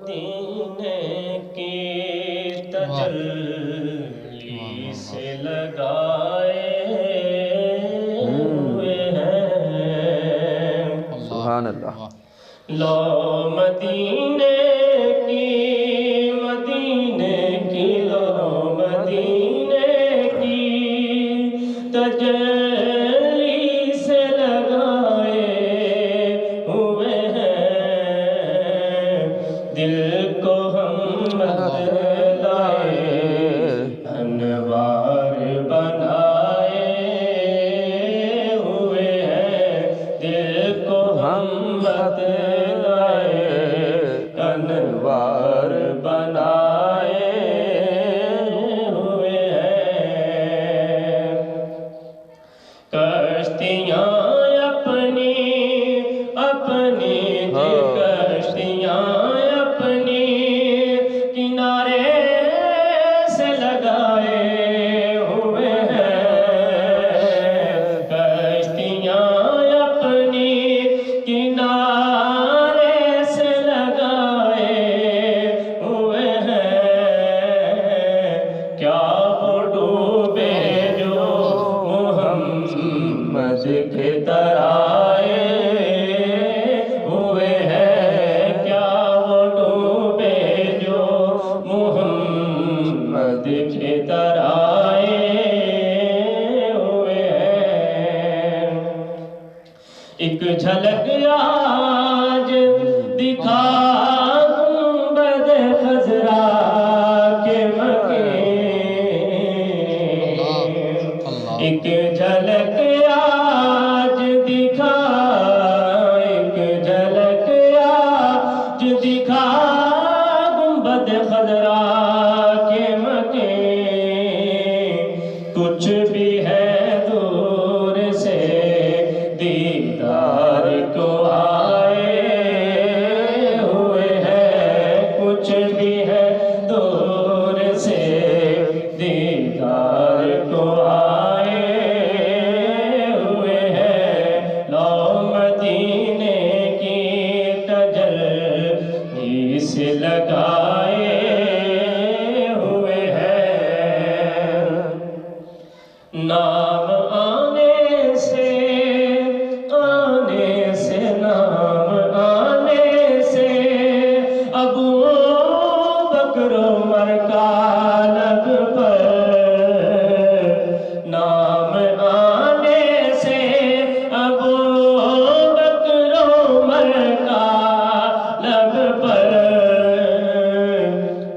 مدینے کی تجلی سے لگائے ہوئے ہیں۔ سبحان اللہ۔ لو مدینے کی لو مدینے کی تجلی سے لگائے ہوئے ہیں، دل کو ہم بتلائے انوار بنائے ہوئے ہیں، دل کو ہم بتلائے انوار بنائے ہوئے ہیں۔ کشتیاں اپنی کشتیاں اپنی کنارے سے لگائے ہوئے ہیں، کشتیاں اپنی کنارے سے لگائے ہوئے ہیں، کیا وہ ڈوبے جو محمد کے ترائے ہوئے ہیں، کیا وہ ڈوبے جو محمد کے ترائے ہوئے ہیں۔ ایک جھلک آج دکھا گنبد خضرا کے مکے، ایک جھلک آج دکھا، ایک جھلک آج دکھا گنبد خضرا کے مکے، کچھ بھی ہے دور سے دیدار کو آئے ہوئے ہیں، کچھ بھی ہے دور سے دیدار کو آئے ہوئے ہیں، لو مدینے کی تجلی سے لگائے ہوئے ہیں۔ نام آنے سے نام آنے سے ابو بکر عمر کا لب پر، نام آنے سے ابو بکر عمر کا لب پر،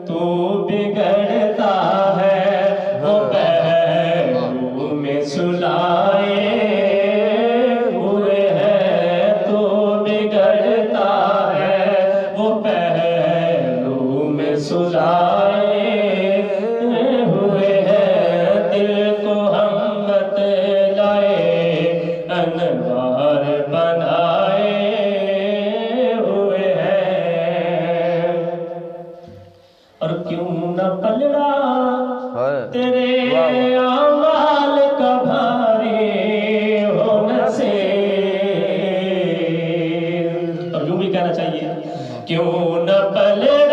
تو بگڑتا ہے وہ پہلو میں سلائے ہوئے ہیں، تو بگڑتا ہے وہ پہلو میں سلائے ہوئے ہیں، دل کو ہم بتلائے انوار بنائے ہوئے ہیں۔ اور کیوں نہ پلڑا تیرے اعمال کا بھاری ہو نصیب، اور یوں بھی کہنا چاہیے، کیوں نہ پلڑا